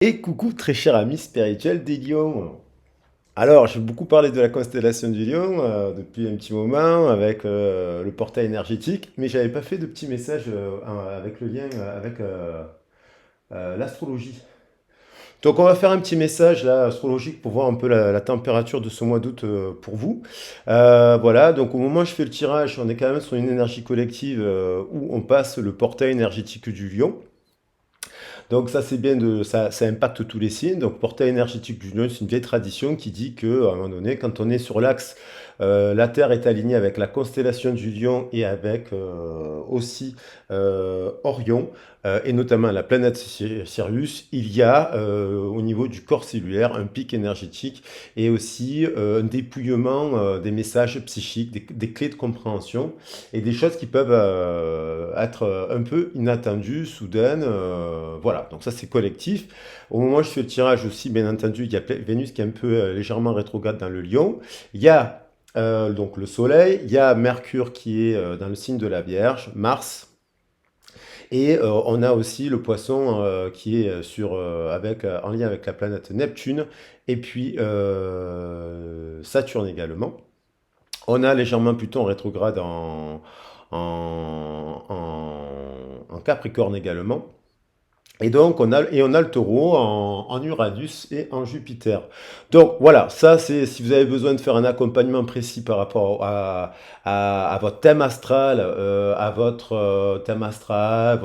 Et coucou très cher ami spirituel des lions. Alors, j'ai beaucoup parlé de la constellation du lion depuis un petit moment avec le portail énergétique, mais j'avais pas fait de petit message avec le lien avec l'astrologie. Donc, on va faire un petit message là, astrologique pour voir un peu la température de ce mois d'août pour vous. Voilà, donc au moment où je fais le tirage, on est quand même sur une énergie collective où on passe le portail énergétique du lion. Donc ça c'est bien ça impacte tous les signes. Donc portail énergétique du lion, c'est une vieille tradition qui dit que à un moment donné, quand on est sur l'axe, la Terre est alignée avec la constellation du Lion et avec aussi Orion, et notamment la planète Sirius, il y a au niveau du corps cellulaire un pic énergétique et aussi un dépouillement des messages psychiques, des clés de compréhension et des choses qui peuvent être un peu inattendues, soudaines. Voilà, donc ça c'est collectif. Au moment où je fais le tirage aussi, bien entendu, il y a Vénus qui est un peu légèrement rétrograde dans le Lion. Il y a donc le Soleil, il y a Mercure qui est dans le signe de la Vierge, Mars. Et on a aussi le Poisson qui est en lien avec la planète Neptune et puis Saturne également. On a légèrement Pluton en rétrograde en Capricorne également. Et donc, on a le taureau en Uranus et en Jupiter. Donc, voilà, ça, c'est si vous avez besoin de faire un accompagnement précis par rapport à votre thème astral, votre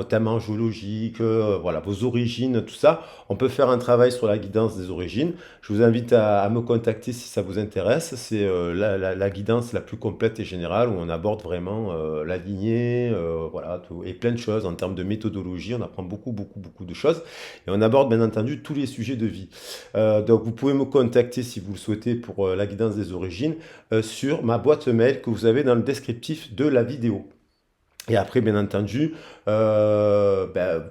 thème angiologique, voilà, vos origines, tout ça, on peut faire un travail sur la guidance des origines. Je vous invite à me contacter si ça vous intéresse. C'est la guidance la plus complète et générale où on aborde vraiment la lignée, voilà, tout, et plein de choses en termes de méthodologie. On apprend beaucoup de choses et on aborde bien entendu tous les sujets de vie. Donc vous pouvez me contacter si vous le souhaitez pour la guidance des origines sur ma boîte mail que vous avez dans le descriptif de la vidéo. Et après, bien entendu, vous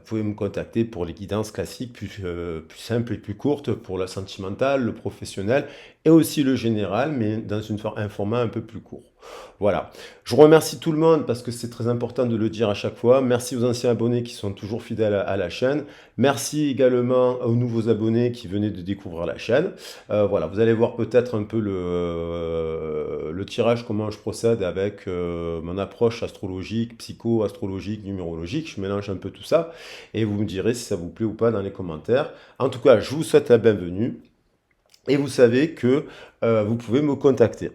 pouvez me contacter pour les guidances classiques plus simples et plus courtes pour le sentimental, le professionnel et aussi le général, mais dans un format un peu plus court. Voilà. Je remercie tout le monde parce que c'est très important de le dire à chaque fois. Merci aux anciens abonnés qui sont toujours fidèles à la chaîne. Merci également aux nouveaux abonnés qui venaient de découvrir la chaîne. Voilà, vous allez voir peut-être un peu le tirage, comment je procède avec mon approche astrologique, psycho-astrologique, numérologique. Je mélange un peu tout ça et vous me direz si ça vous plaît ou pas dans les commentaires. En tout cas, je vous souhaite la bienvenue. Et vous savez que vous pouvez me contacter.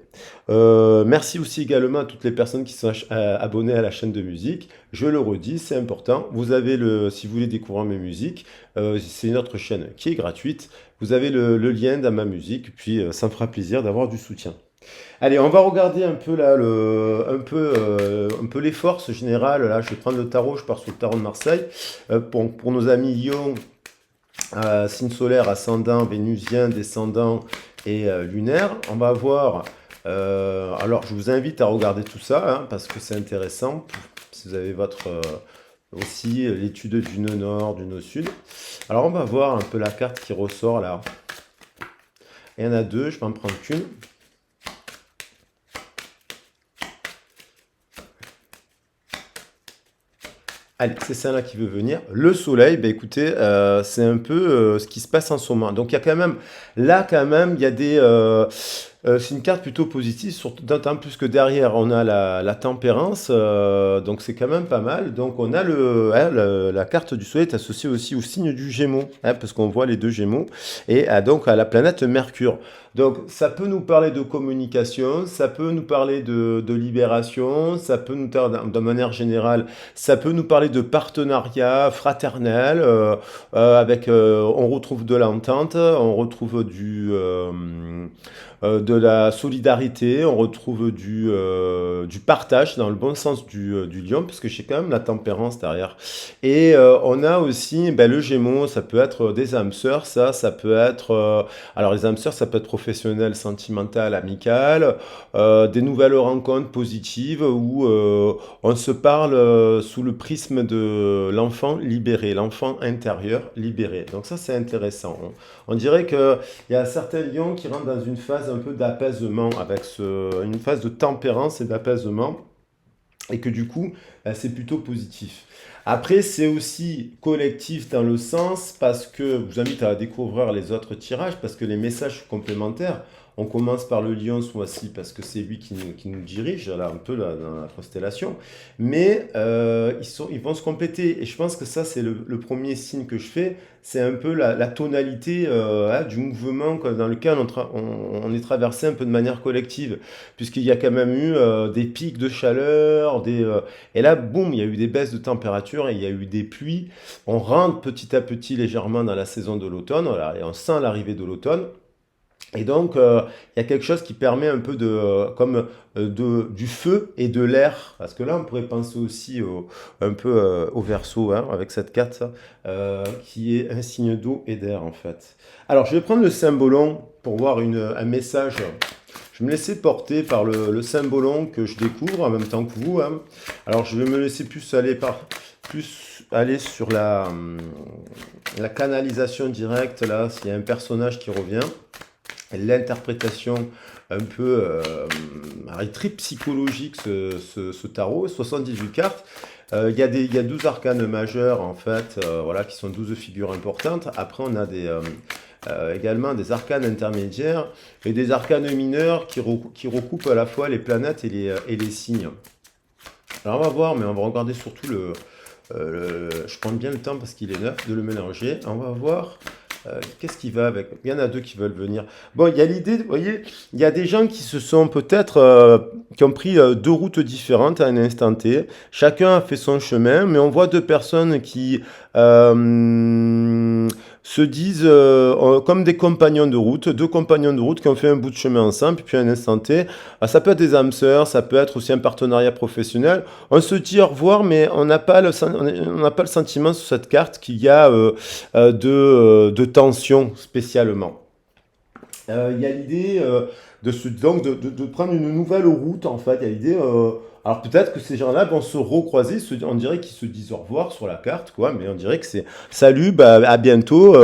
Merci aussi également à toutes les personnes qui sont abonnées à la chaîne de musique. Je le redis, c'est important. Vous avez si vous voulez découvrir mes musiques, c'est une autre chaîne qui est gratuite. Vous avez le lien dans ma musique, puis ça me fera plaisir d'avoir du soutien. Allez, on va regarder un peu là, un peu les forces générales. Là, je vais prendre le tarot, je pars sur le tarot de Marseille. Pour nos amis Lyon, signe solaire, ascendant, vénusien, descendant et lunaire. On va voir. Alors, je vous invite à regarder tout ça hein, parce que c'est intéressant. Si vous avez aussi l'étude du nœud nord, du nœud sud. Alors, on va voir un peu la carte qui ressort là. Il y en a deux, je vais en prendre qu'une. Allez, c'est celle-là qui veut venir. Le soleil, ben écoutez, c'est un peu ce qui se passe en ce moment. Donc il y a quand même, là quand même, il y a c'est une carte plutôt positive, surtout d'autant plus que derrière on a la tempérance, donc c'est quand même pas mal. Donc on a la carte du soleil est associée aussi au signe du Gémeaux, hein, parce qu'on voit les deux Gémeaux, et donc à la planète Mercure. Donc ça peut nous parler de communication, ça peut nous parler de libération, ça peut nous parler de manière générale, ça peut nous parler de partenariat fraternel, on retrouve de l'entente, on retrouve de la solidarité, on retrouve du partage dans le bon sens du lion, parce que j'ai quand même la tempérance derrière. Et on a aussi le Gémeaux, ça peut être des âmes sœurs, ça peut être... alors les âmes sœurs, ça peut être professionnel, sentimental, amical, des nouvelles rencontres positives où on se parle sous le prisme de l'enfant libéré, l'enfant intérieur libéré. Donc ça, c'est intéressant. On dirait qu'il y a certains lions qui rentrent dans une phase un peu d'apaisement, avec une phase de tempérance et d'apaisement. Et que du coup, c'est plutôt positif. Après, c'est aussi collectif dans le sens parce que je vous invite à découvrir les autres tirages parce que les messages sont complémentaires. On commence par le lion ce mois-ci parce que c'est lui qui nous dirige là, un peu là, dans la constellation. Mais ils vont se compléter. Et je pense que ça, c'est le premier signe que je fais. C'est un peu la tonalité du mouvement dans lequel on est traversé un peu de manière collective. Puisqu'il y a quand même eu des pics de chaleur, et là, boum, il y a eu des baisses de température et il y a eu des pluies. On rentre petit à petit légèrement dans la saison de l'automne, voilà, et on sent l'arrivée de l'automne. Et donc, il y a quelque chose qui permet un peu du feu et de l'air. Parce que là, on pourrait penser aussi un peu au Verseau, hein, avec cette carte, ça, qui est un signe d'eau et d'air, en fait. Alors, je vais prendre le symbolon pour voir un message. Je vais me laisser porter par le symbolon que je découvre en même temps que vous, hein. Alors, je vais me laisser plus aller sur la canalisation directe, là, s'il y a un personnage qui revient. L'interprétation un peu très psychologique, ce tarot, 78 cartes. Il y a 12 arcanes majeurs, en fait, voilà, qui sont 12 figures importantes. Après, on a également des arcanes intermédiaires et des arcanes mineurs qui recoupent à la fois les planètes et les signes. Alors, on va voir, mais on va regarder surtout je prends bien le temps parce qu'il est neuf de le mélanger. On va voir. Qu'est-ce qui va avec? Il y en a deux qui veulent venir. Bon, il y a l'idée, vous voyez, il y a des gens qui se sont peut-être, qui ont pris deux routes différentes à un instant T. Chacun a fait son chemin, mais on voit deux personnes qui se disent comme des compagnons de route, deux compagnons de route qui ont fait un bout de chemin ensemble, puis à un instant T, ça peut être des âmes sœurs, ça peut être aussi un partenariat professionnel. On se dit au revoir, mais on n'a pas on n'a pas le sentiment sur cette carte qu'il y a de tension spécialement. Il y a l'idée de prendre une nouvelle route, en fait. Il y a l'idée. Alors peut-être que ces gens-là vont se recroiser, on dirait qu'ils se disent au revoir sur la carte, quoi, mais on dirait que c'est salut, bah, à bientôt,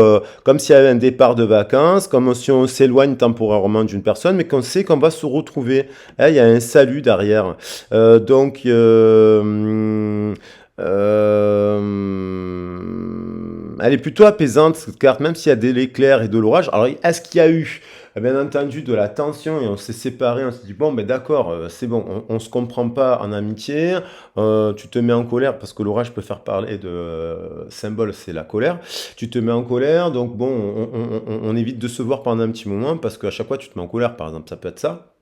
comme s'il y avait un départ de vacances, comme si on s'éloigne temporairement d'une personne, mais qu'on sait qu'on va se retrouver. Hein, il y a un salut derrière. Donc, elle est plutôt apaisante cette carte, même s'il y a de l'éclair et de l'orage. Alors, est-ce qu'il y a eu, bien entendu, de la tension et on s'est séparés, on s'est dit, bon, ben d'accord, c'est bon, on se comprend pas en amitié, tu te mets en colère parce que l'orage peut faire parler de symbole, c'est la colère. Tu te mets en colère, donc bon, on évite de se voir pendant un petit moment parce qu'à chaque fois tu te mets en colère, par exemple, ça peut être ça.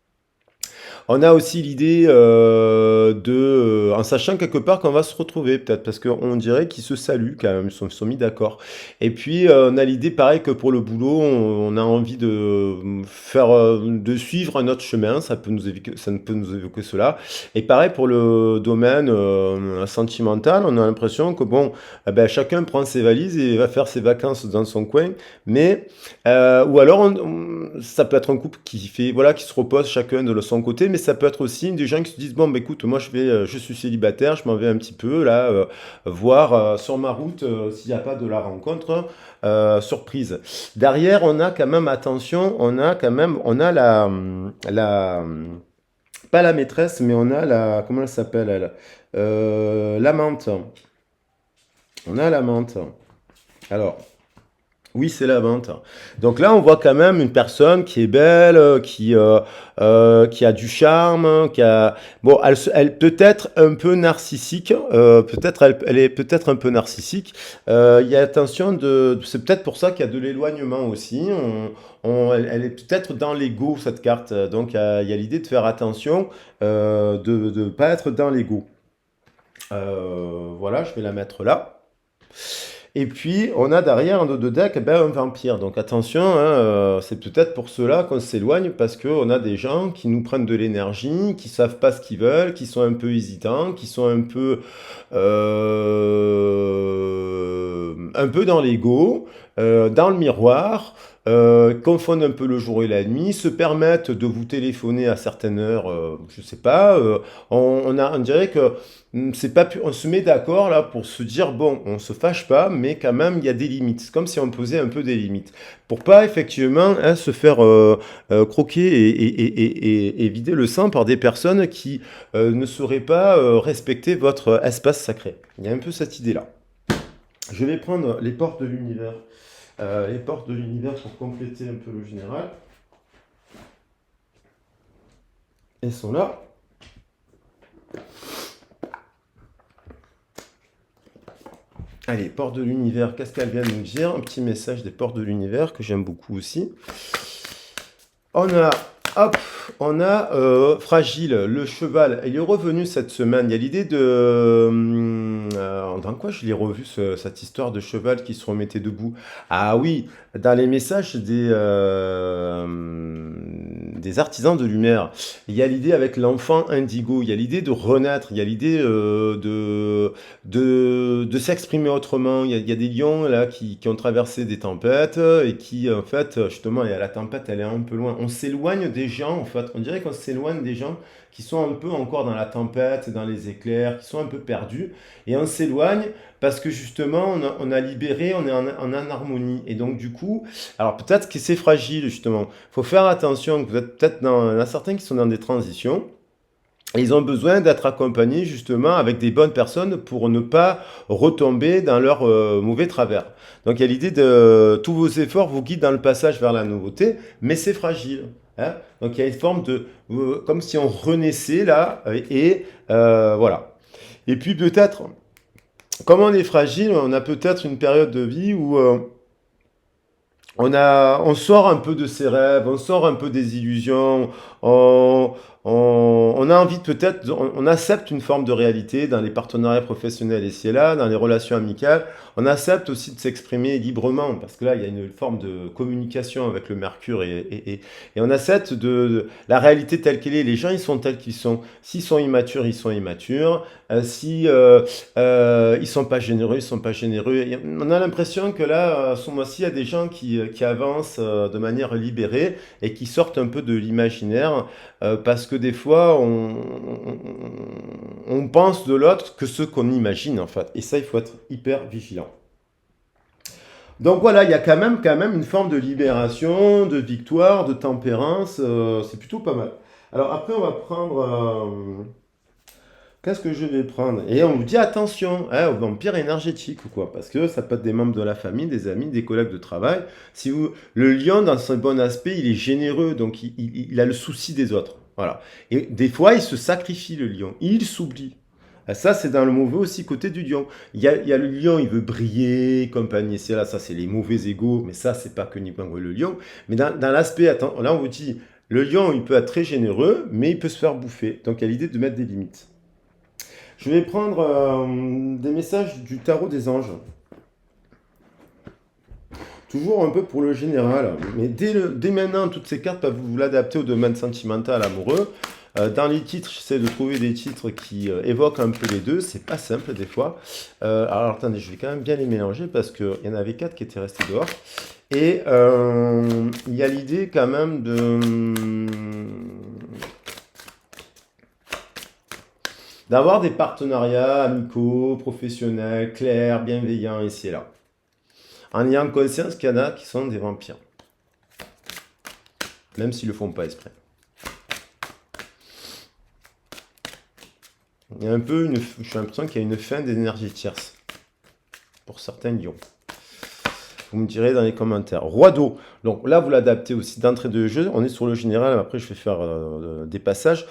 On a aussi l'idée en sachant quelque part qu'on va se retrouver, peut-être, parce qu'on dirait qu'ils se saluent quand même, ils sont mis d'accord. Et puis, on a l'idée, pareil, que pour le boulot, on a envie de suivre un autre chemin, ça ne peut nous évoquer cela. Et pareil, pour le domaine sentimental, on a l'impression que, bon, ben, chacun prend ses valises et va faire ses vacances dans son coin, mais, ou alors, ça peut être un couple voilà, qui se repose chacun de son côté, mais ça peut être aussi des gens qui se disent, bon, bah, écoute, moi je suis célibataire, je m'en vais un petit peu là, voir sur ma route s'il n'y a pas de la rencontre surprise. Derrière, on a quand même, attention, on a pas la maîtresse, mais on a comment elle s'appelle elle? L'amante. On a l'amante. Alors, oui, c'est la vente. Donc là, on voit quand même une personne qui est belle, qui a du charme, bon, elle peut être un peu narcissique, elle est peut-être un peu narcissique. Il y a attention c'est peut-être pour ça qu'il y a de l'éloignement aussi. Elle est peut-être dans l'ego, cette carte. Donc il y a l'idée de faire attention, de ne pas être dans l'ego. Voilà, je vais la mettre là. Et puis, on a derrière un dos de deck, ben, un vampire. Donc attention, hein, c'est peut-être pour cela qu'on s'éloigne, parce qu'on a des gens qui nous prennent de l'énergie, qui savent pas ce qu'ils veulent, qui sont un peu hésitants, qui sont un peu dans l'ego. dans le miroir, confondent un peu le jour et la nuit, se permettent de vous téléphoner à certaines heures, je sais pas, on dirait que c'est pas on se met d'accord là pour se dire bon, on se fâche pas, mais quand même il y a des limites. C'est comme si on posait un peu des limites pour pas effectivement hein, se faire croquer et vider le sang par des personnes qui ne sauraient pas respecter votre espace sacré. Il y a un peu cette idée-là. Je vais prendre les portes de l'univers. Les portes de l'univers pour compléter un peu le général. Elles sont là. Allez, portes de l'univers, qu'est-ce qu'elles viennent nous dire? Un petit message des portes de l'univers que j'aime beaucoup aussi. On a, hop, on a Fragile, le cheval. Il est revenu cette semaine. Il y a l'idée de... dans quoi je l'ai revu, cette histoire de cheval qui se remettait debout? Ah oui, dans les messages des artisans de lumière. Il y a l'idée avec l'enfant indigo. Il y a l'idée de renaître. Il y a l'idée de s'exprimer autrement. Il y a des lions là qui ont traversé des tempêtes et qui, en fait, justement, et la tempête, elle est un peu loin. On s'éloigne des gens, en fait. On dirait qu'on s'éloigne des gens qui sont un peu encore dans la tempête, dans les éclairs, qui sont un peu perdus. Et on s'éloigne parce que justement, on a libéré, on est en harmonie. Et donc, du coup, alors peut-être que c'est fragile, justement. Il faut faire attention. Vous êtes peut-être dans, il y en a certains qui sont dans des transitions. Et ils ont besoin d'être accompagnés justement avec des bonnes personnes pour ne pas retomber dans leur mauvais travers. Donc il y a l'idée de tous vos efforts vous guident dans le passage vers la nouveauté, mais c'est fragile. Hein. Donc il y a une forme de... comme si on renaissait là, voilà. Et puis peut-être, comme on est fragile, on a peut-être une période de vie où on sort un peu de ses rêves, on sort un peu des illusions, on a envie de peut-être, on accepte une forme de réalité dans les partenariats professionnels ici et là, dans les relations amicales. On accepte aussi de s'exprimer librement, parce que là, il y a une forme de communication avec le Mercure et on accepte la réalité telle qu'elle est. Les gens, ils sont tels qu'ils sont. S'ils sont immatures, ils sont immatures. Si ils sont pas généreux, ils sont pas généreux. On a l'impression que là, à ce mois-ci, il y a des gens qui avancent de manière libérée et qui sortent un peu de l'imaginaire parce que des fois, on pense de l'autre que ce qu'on imagine en fait. Et ça, il faut être hyper vigilant. Donc voilà, il y a quand même une forme de libération, de victoire, de tempérance. C'est plutôt pas mal. Alors après, on va prendre... qu'est-ce que je vais prendre? Et on vous dit attention hein, aux vampires énergétiques ou quoi, parce que ça peut être des membres de la famille, des amis, des collègues de travail. Si vous, le lion, dans son bon aspect, il est généreux, donc il a le souci des autres. Voilà. Et des fois, il se sacrifie le lion, il s'oublie. Ah, ça, c'est dans le mauvais aussi côté du lion. Il y a le lion, il veut briller, compagnie, c'est là, ça, c'est les mauvais égaux, mais ça, c'est pas que ni le lion. Mais dans l'aspect, attends, là, on vous dit, le lion, il peut être très généreux, mais il peut se faire bouffer. Donc, il y a l'idée de mettre des limites. Je vais prendre des messages du tarot des anges. Toujours un peu pour le général. Mais dès maintenant, toutes ces cartes peuvent vous l'adapter au domaine sentimental, amoureux. Dans les titres, j'essaie de trouver des titres qui évoquent un peu les deux. C'est pas simple des fois. Alors attendez, je vais quand même bien les mélanger parce qu'il y en avait 4 qui étaient restés dehors. Et il y a l'idée quand même d'avoir des partenariats amicaux, professionnels, clairs, bienveillants ici et là. En ayant conscience qu'il y en a qui sont des vampires. Même s'ils ne le font pas exprès. Il y a un peu j'ai l'impression qu'il y a une fin d'énergie tierce. Pour certains lions. Vous me direz dans les commentaires. Roi d'eau. Donc là, vous l'adaptez aussi d'entrée de jeu. On est sur le général. Après, je vais faire des passages.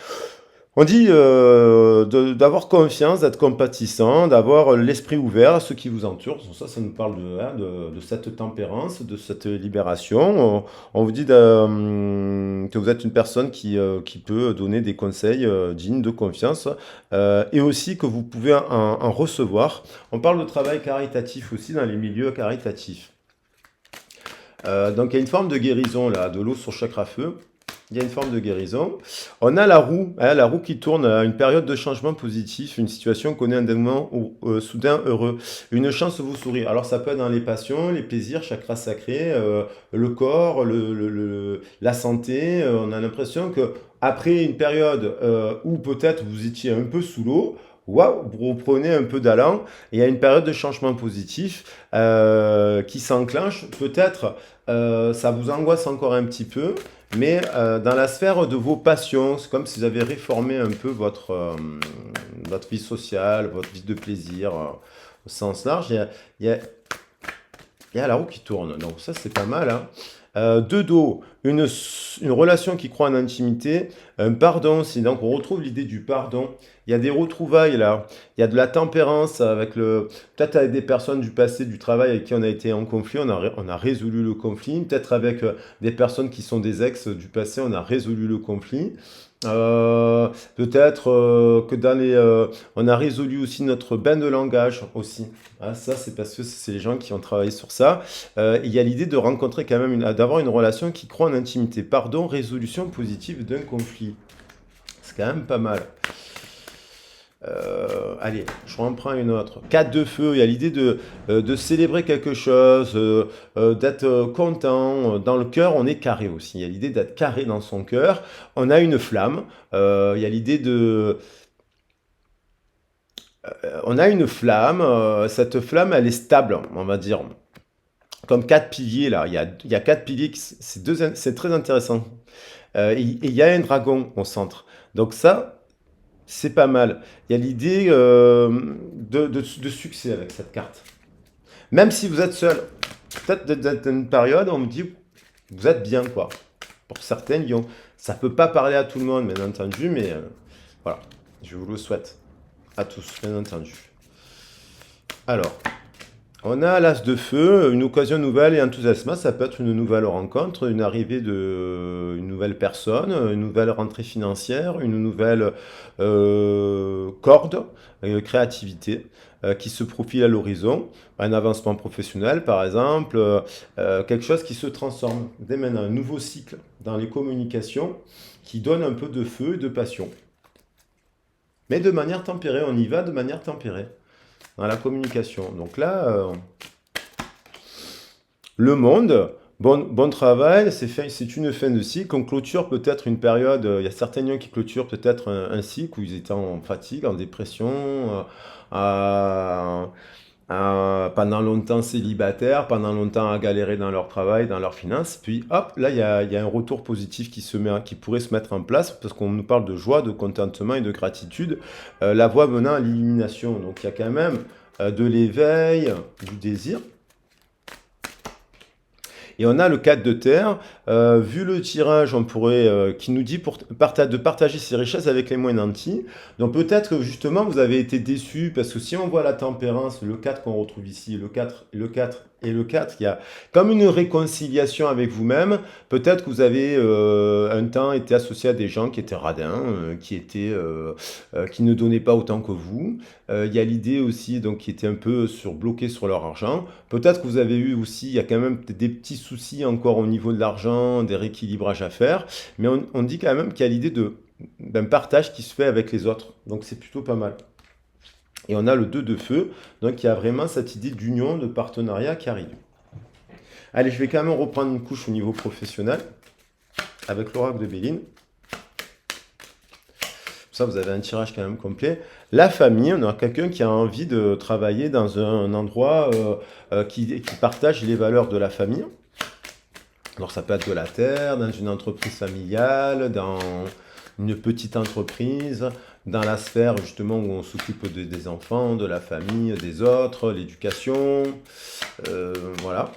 On dit d'avoir confiance, d'être compatissant, d'avoir l'esprit ouvert à ceux qui vous entourent. Ça nous parle de cette tempérance, de cette libération. On vous dit que vous êtes une personne qui peut donner des conseils dignes de confiance et aussi que vous pouvez en recevoir. On parle de travail caritatif aussi dans les milieux caritatifs. Donc il y a une forme de guérison là, de l'eau sur chakra feu. Il y a une forme de guérison. On a la roue qui tourne à une période de changement positif, une situation connaît un dénouement soudain heureux. Une chance vous sourit. Alors ça peut être dans les passions, les plaisirs, chakras sacrés, le corps, la santé. On a l'impression que après une période où peut-être vous étiez un peu sous l'eau, waouh, vous reprenez un peu d'allant. Et il y a une période de changement positif qui s'enclenche. Peut-être ça vous angoisse encore un petit peu. Mais dans la sphère de vos passions, c'est comme si vous avez réformé un peu votre vie sociale, votre vie de plaisir au sens large. Il y a, il y a la roue qui tourne, donc ça c'est pas mal, hein. De dos, une relation qui croit en intimité, un pardon aussi, donc on retrouve l'idée du pardon. Il y a des retrouvailles là, il y a de la tempérance avec peut-être avec des personnes du passé, du travail avec qui on a été en conflit, on a résolu le conflit, peut-être avec des personnes qui sont des ex du passé, on a résolu le conflit. Peut-être que on a résolu aussi notre bain de langage aussi. Ah, ça, c'est parce que c'est les gens qui ont travaillé sur ça. Il y a l'idée de rencontrer quand même, d'avoir une relation qui croit en intimité. Pardon, résolution positive d'un conflit. C'est quand même pas mal. Allez, je reprends une autre. 4 de feu, il y a l'idée de célébrer quelque chose, d'être content. Dans le cœur, on est carré aussi. Il y a l'idée d'être carré dans son cœur. On a une flamme. Il y a l'idée on a une flamme. Cette flamme, elle est stable, on va dire. Comme 4 piliers là. Il y a 4 piliers. C'est très intéressant. Et il y a un dragon au centre. Donc ça, c'est pas mal. Il y a l'idée de succès avec cette carte. Même si vous êtes seul, peut-être dans une période, on me dit, vous êtes bien, quoi. Pour certains, ça peut pas parler à tout le monde, bien entendu, mais voilà, je vous le souhaite à tous, bien entendu. Alors, on a l'as de feu, une occasion nouvelle et enthousiasmante. Ça peut être une nouvelle rencontre, une arrivée une nouvelle personne, une nouvelle rentrée financière, une nouvelle corde, créativité qui se profile à l'horizon. Un avancement professionnel, par exemple, quelque chose qui se transforme dès maintenant, un nouveau cycle dans les communications qui donne un peu de feu et de passion. Mais de manière tempérée, on y va de manière tempérée dans la communication. Donc là, le monde, bon travail, c'est une fin de cycle. On clôture peut-être une période, il y a certains liens qui clôturent peut-être un cycle où ils étaient en fatigue, en dépression, euh, pendant longtemps célibataires, pendant longtemps à galérer dans leur travail, dans leurs finances. Puis hop, là, il y a un retour positif qui pourrait se mettre en place parce qu'on nous parle de joie, de contentement et de gratitude. La voie menant à l'illumination. Donc il y a quand même de l'éveil, du désir. Et on a le 4 de terre. Vu le tirage, on pourrait, qui nous dit de partager ses richesses avec les moins nantis. Donc peut-être que justement vous avez été déçu parce que si on voit la tempérance, le 4 qu'on retrouve ici, le 4, le 4 et le 4, il y a comme une réconciliation avec vous-même. Peut-être que vous avez un temps été associé à des gens qui étaient radins, qui ne donnaient pas autant que vous. Il y a l'idée aussi donc qui était un peu bloqués sur leur argent. Peut-être que vous avez eu aussi, il y a quand même des petits soucis encore au niveau de l'argent, des rééquilibrages à faire, mais on dit quand même qu'il y a l'idée d'un partage qui se fait avec les autres. Donc c'est plutôt pas mal. Et on a le 2 de feu, donc il y a vraiment cette idée d'union, de partenariat qui arrive. Allez, je vais quand même reprendre une couche au niveau professionnel avec l'oracle de Béline. Ça, vous avez un tirage quand même complet. La famille, on a quelqu'un qui a envie de travailler dans un endroit qui partage les valeurs de la famille. Alors ça peut être de la terre, dans une entreprise familiale, dans une petite entreprise, dans la sphère justement où on s'occupe des enfants, de la famille, des autres, l'éducation, voilà.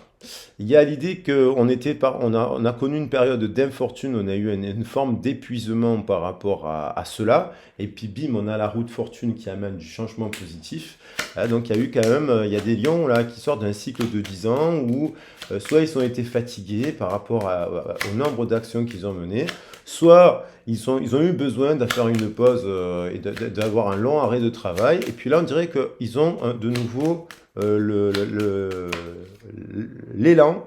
Il y a l'idée qu'on on a connu une période d'infortune, on a eu une forme d'épuisement par rapport à cela, et puis bim, on a la roue de fortune qui amène du changement positif. Donc il y a eu quand même, il y a des lions là qui sortent d'un cycle de 10 ans où soit ils ont été fatigués par rapport au nombre d'actions qu'ils ont menées, soit ils ont eu besoin de faire une pause et d'avoir un long arrêt de travail, et puis là on dirait qu'ils ont de nouveau l'élan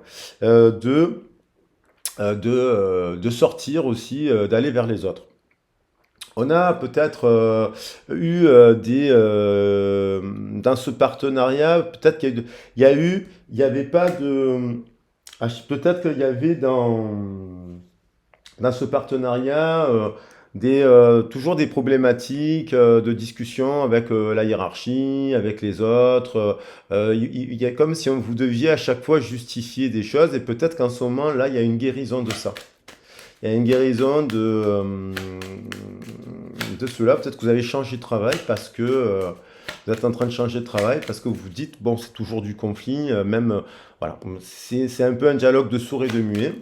de sortir aussi, d'aller vers les autres. On a peut-être eu dans ce partenariat, peut-être il y a eu, il n'y avait pas de, peut-être qu'il y avait dans ce partenariat toujours des problématiques de discussion avec la hiérarchie, avec les autres. Il y a comme si vous deviez à chaque fois justifier des choses et peut-être qu'en ce moment là, il y a une guérison de ça. Il y a une guérison de cela. Peut-être que vous avez changé de travail parce que vous êtes en train de changer de travail parce que vous vous dites, bon, c'est toujours du conflit, même, voilà, c'est un peu un dialogue de sourd et de muet.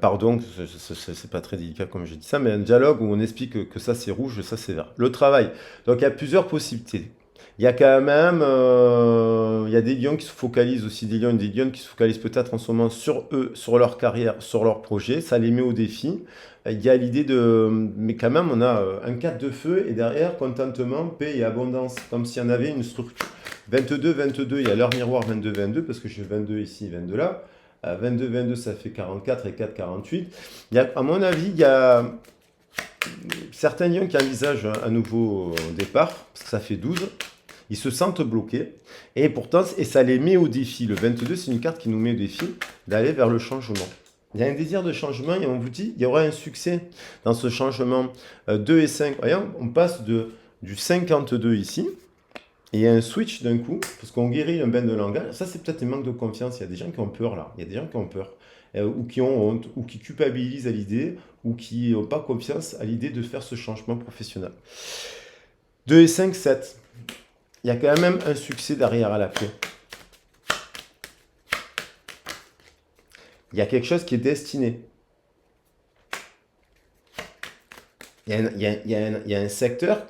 Pardon, c'est pas très délicat comme je dis ça, mais un dialogue où on explique que ça c'est rouge et ça c'est vert. Le travail. Donc il y a plusieurs possibilités. Il y a quand même, il y a des lions qui se focalisent aussi, des lions et des lionnes qui se focalisent peut-être en ce moment sur eux, sur leur carrière, sur leur projet. Ça les met au défi. Il y a l'idée de, mais quand même, on a un cadre de feu et derrière contentement, paix et abondance, comme s'il y en avait une structure. 22, 22, il y a l'heure miroir 22, 22 parce que j'ai 22 ici, 22 là. 22, 22, ça fait 44 et 4, 48. À mon avis, il y a certains lions qui envisagent un nouveau départ, parce que ça fait 12. Ils se sentent bloqués. Et pourtant, et ça les met au défi. Le 22, c'est une carte qui nous met au défi d'aller vers le changement. Il y a un désir de changement et on vous dit, il y aura un succès dans ce changement. 2 et 5, voyons, on passe du 52 ici. Et il y a un switch d'un coup, parce qu'on guérit un bain de langage. Ça, c'est peut-être un manque de confiance. Il y a des gens qui ont peur là. Il y a des gens qui ont peur. Ou qui ont honte, ou qui culpabilisent à l'idée, ou qui n'ont pas confiance à l'idée de faire ce changement professionnel. 2 et 5, 7. Il y a quand même un succès derrière à la clé. Il y a quelque chose qui est destiné. Il y a un secteur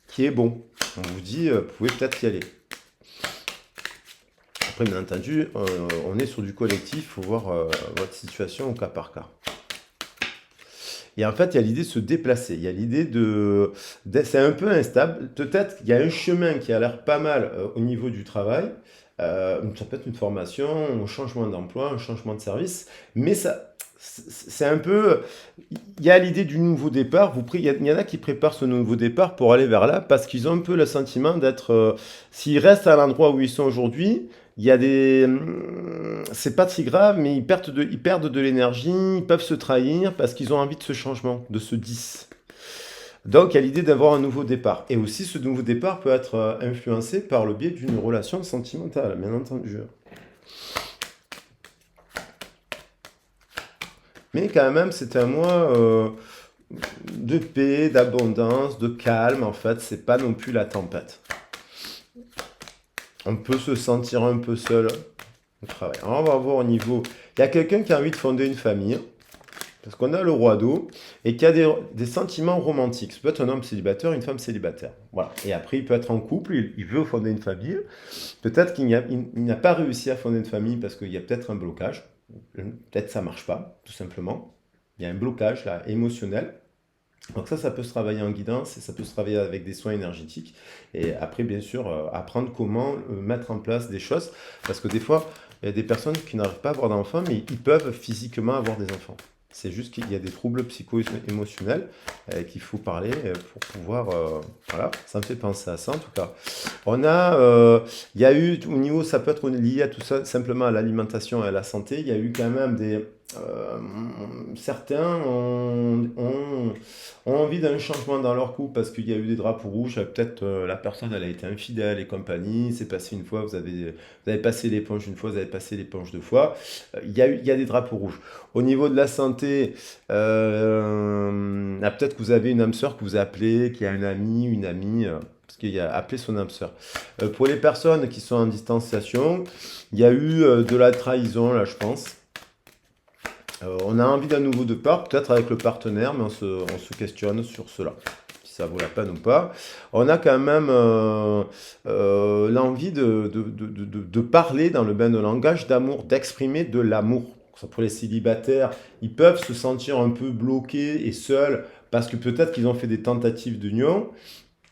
qui est bon. On vous dit, vous pouvez peut-être y aller. Après, bien entendu, on est sur du collectif, il faut voir votre situation au cas par cas. Et en fait, il y a l'idée de se déplacer. Il y a l'idée c'est un peu instable. Peut-être qu'il y a un chemin qui a l'air pas mal au niveau du travail. Ça peut être une formation, un changement d'emploi, un changement de service. Mais ça, c'est un peu. Il y a l'idée du nouveau départ. Il y en a qui préparent ce nouveau départ pour aller vers là parce qu'ils ont un peu le sentiment d'être. S'ils restent à l'endroit où ils sont aujourd'hui, il y a des. C'est pas si grave, mais ils perdent de l'énergie, ils peuvent se trahir parce qu'ils ont envie de ce changement, de ce 10. Donc, il y a l'idée d'avoir un nouveau départ. Et aussi, ce nouveau départ peut être influencé par le biais d'une relation sentimentale, bien entendu. Mais quand même, c'est un mois de paix, d'abondance, de calme. En fait, c'est pas non plus la tempête. On peut se sentir un peu seul au travail. Alors, on va voir au niveau. Il y a quelqu'un qui a envie de fonder une famille. Parce qu'on a le roi d'eau et qui a des sentiments romantiques. Ça peut être un homme célibataire, une femme célibataire. Voilà. Et après, il peut être en couple, il veut fonder une famille. Peut-être qu'il n'a pas réussi à fonder une famille parce qu'il y a peut-être un blocage. Peut-être que ça ne marche pas, tout simplement. Il y a un blocage là, émotionnel. Donc ça peut se travailler en guidance et ça peut se travailler avec des soins énergétiques. Et après, bien sûr, apprendre comment mettre en place des choses. Parce que des fois, il y a des personnes qui n'arrivent pas à avoir d'enfants, mais ils peuvent physiquement avoir des enfants. C'est juste qu'il y a des troubles psycho-émotionnels qu'il faut parler pour pouvoir... voilà, ça me fait penser à ça en tout cas. Il y a eu, au niveau, ça peut être lié à tout ça, simplement à l'alimentation et à la santé, il y a eu quand même certains ont envie d'un changement dans leur couple parce qu'il y a eu des drapeaux rouges, peut-être la personne elle a été infidèle et compagnie, c'est passé une fois, vous avez passé l'éponge une fois, vous avez passé l'éponge deux fois, il y a des drapeaux rouges. Au niveau de la santé, peut-être que vous avez une âme sœur que vous appelez, qui a un ami, une amie, parce qu'il y a appelé son âme sœur. Pour les personnes qui sont en distanciation, il y a eu de la trahison là, je pense. On a envie d'un nouveau départ, peut-être avec le partenaire, mais on se questionne sur cela, si ça vaut la peine ou pas. On a quand même l'envie de parler dans le bain de langage d'amour, d'exprimer de l'amour. Pour les célibataires, ils peuvent se sentir un peu bloqués et seuls parce que peut-être qu'ils ont fait des tentatives d'union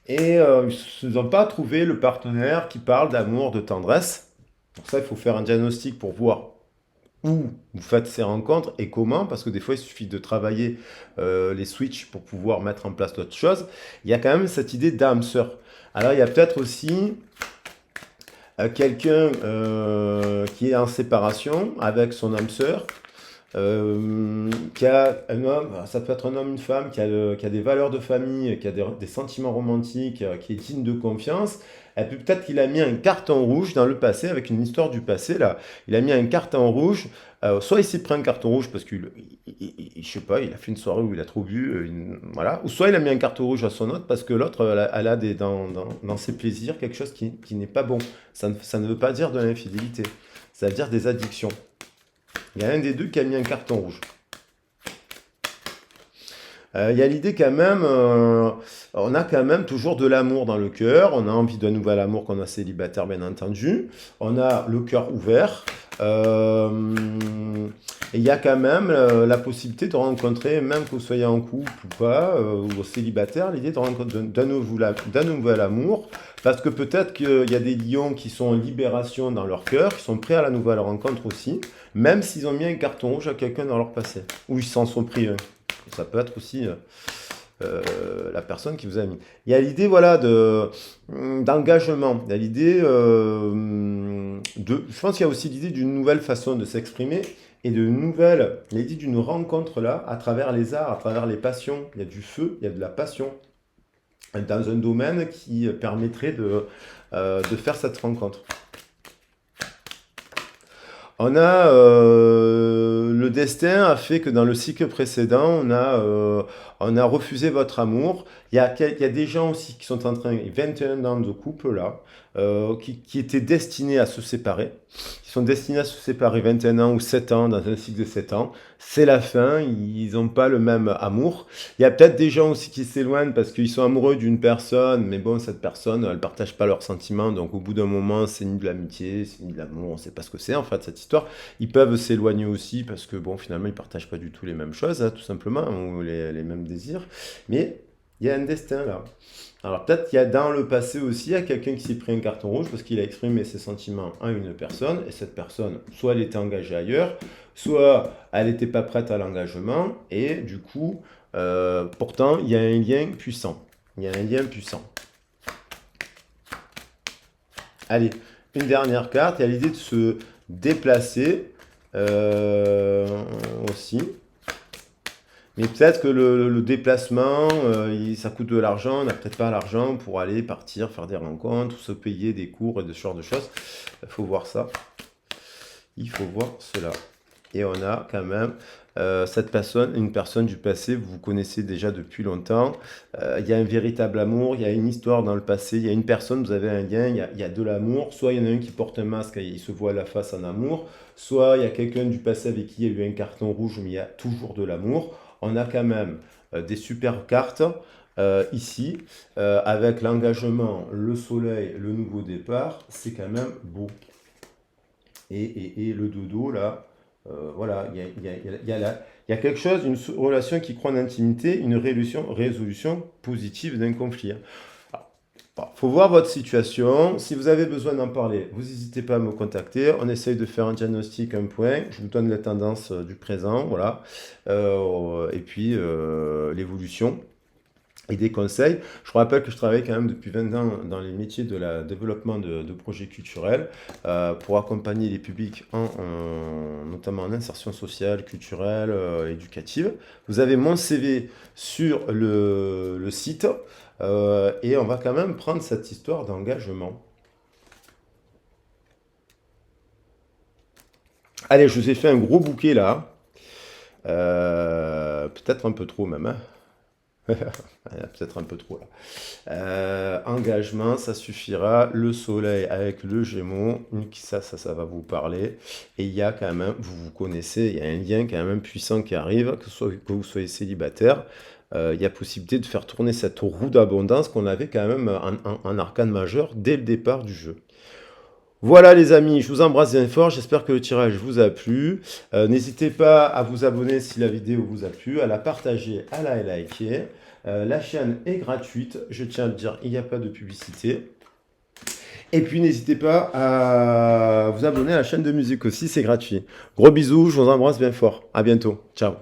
et ils n'ont pas trouvé le partenaire qui parle d'amour, de tendresse. Pour ça, il faut faire un diagnostic pour voir où vous faites ces rencontres et comment, parce que des fois, il suffit de travailler les switches pour pouvoir mettre en place d'autres choses. Il y a quand même cette idée d'âme sœur. Alors, il y a peut-être aussi quelqu'un qui est en séparation avec son âme sœur, qui a un homme, ça peut être un homme, une femme, qui a des valeurs de famille, qui a des sentiments romantiques, qui est digne de confiance. Et puis peut-être qu'il a mis un carton rouge dans le passé, avec une histoire du passé, là. Il a mis un carton rouge, soit il s'est pris un carton rouge parce qu'il, je sais pas, il a fait une soirée où il a trop bu, voilà. Ou soit il a mis un carton rouge à son autre parce que l'autre, elle a dans ses plaisirs quelque chose qui n'est pas bon. Ça ne veut pas dire de l'infidélité, ça veut dire des addictions. Il y a un des deux qui a mis un carton rouge. Il y a l'idée quand même, on a quand même toujours de l'amour dans le cœur, on a envie d'un nouvel amour qu'on a célibataire bien entendu, on a le cœur ouvert, et il y a quand même la possibilité de rencontrer, même que vous soyez en couple ou pas, ou célibataire, l'idée de rencontrer d'un nouvel amour, parce que peut-être qu'il y a des lions qui sont en libération dans leur cœur, qui sont prêts à la nouvelle rencontre aussi, même s'ils ont mis un carton rouge à quelqu'un dans leur passé, ou ils s'en sont pris un. Ça peut être aussi la personne qui vous a mis. Il y a l'idée voilà, d'engagement. Il y a l'idée je pense qu'il y a aussi l'idée d'une nouvelle façon de s'exprimer et l'idée d'une rencontre là, à travers les arts, à travers les passions. Il y a du feu, il y a de la passion dans un domaine qui permettrait de faire cette rencontre. Le destin a fait que dans le cycle précédent, on a refusé votre amour. Il y a des gens aussi qui sont en train, 21 ans de couple là, qui étaient destinés à se séparer, qui sont destinés à se séparer 21 ans ou 7 ans, dans un cycle de 7 ans. C'est la fin, ils n'ont pas le même amour. Il y a peut-être des gens aussi qui s'éloignent parce qu'ils sont amoureux d'une personne, mais bon, cette personne, elle ne partage pas leurs sentiments, donc au bout d'un moment, c'est ni de l'amitié, c'est ni de l'amour, on ne sait pas ce que c'est en fait cette histoire. Ils peuvent s'éloigner aussi parce que bon, finalement, ils ne partagent pas du tout les mêmes choses, hein, tout simplement, ou les mêmes désirs. Mais il y a un destin là. Alors peut-être qu'il y a dans le passé aussi, il y a quelqu'un qui s'est pris un carton rouge parce qu'il a exprimé ses sentiments à une personne, et cette personne, soit elle était engagée ailleurs, soit elle n'était pas prête à l'engagement, et du coup, pourtant, il y a un lien puissant. Il y a un lien puissant. Allez, une dernière carte, il y a l'idée de se déplacer aussi. Mais peut-être que le déplacement, ça coûte de l'argent, on n'a peut-être pas l'argent pour aller partir, faire des rencontres, se payer des cours et ce genre de choses. Il faut voir ça. Il faut voir cela. Et on a quand même cette personne, une personne du passé, vous connaissez déjà depuis longtemps. Il y a un véritable amour, il y a une histoire dans le passé, il y a une personne, vous avez un lien, il y a de l'amour. Soit il y en a un qui porte un masque et il se voit à la face en amour, soit il y a quelqu'un du passé avec qui il y a eu un carton rouge, mais il y a toujours de l'amour. On a quand même des super cartes ici, avec l'engagement, le soleil, le nouveau départ, c'est quand même beau. Et le dodo, là, voilà, il y a quelque chose, une relation qui croit en intimité, une résolution positive d'un conflit. Il faut voir votre situation. Si vous avez besoin d'en parler, vous n'hésitez pas à me contacter. On essaye de faire un diagnostic, un point. Je vous donne les tendances du présent, voilà. Et puis l'évolution et des conseils. Je vous rappelle que je travaille quand même depuis 20 ans dans les métiers de la développement de projets culturels pour accompagner les publics notamment en insertion sociale, culturelle, éducative. Vous avez mon CV sur le site et on va quand même prendre cette histoire d'engagement. Allez, je vous ai fait un gros bouquet là. Peut-être un peu trop même, hein. Peut-être un peu trop là. Engagement, ça suffira. Le soleil avec le Gémeaux, ça va vous parler. Et il y a quand même, vous connaissez, il y a un lien quand même puissant qui arrive, que vous soyez célibataire. Il y a possibilité de faire tourner cette roue d'abondance qu'on avait quand même en arcane majeur dès le départ du jeu. Voilà les amis, je vous embrasse bien fort, j'espère que le tirage vous a plu. N'hésitez pas à vous abonner si la vidéo vous a plu, à la partager, à la liker. La chaîne est gratuite, je tiens à le dire, il n'y a pas de publicité. Et puis n'hésitez pas à vous abonner à la chaîne de musique aussi, c'est gratuit. Gros bisous, je vous embrasse bien fort. À bientôt. Ciao.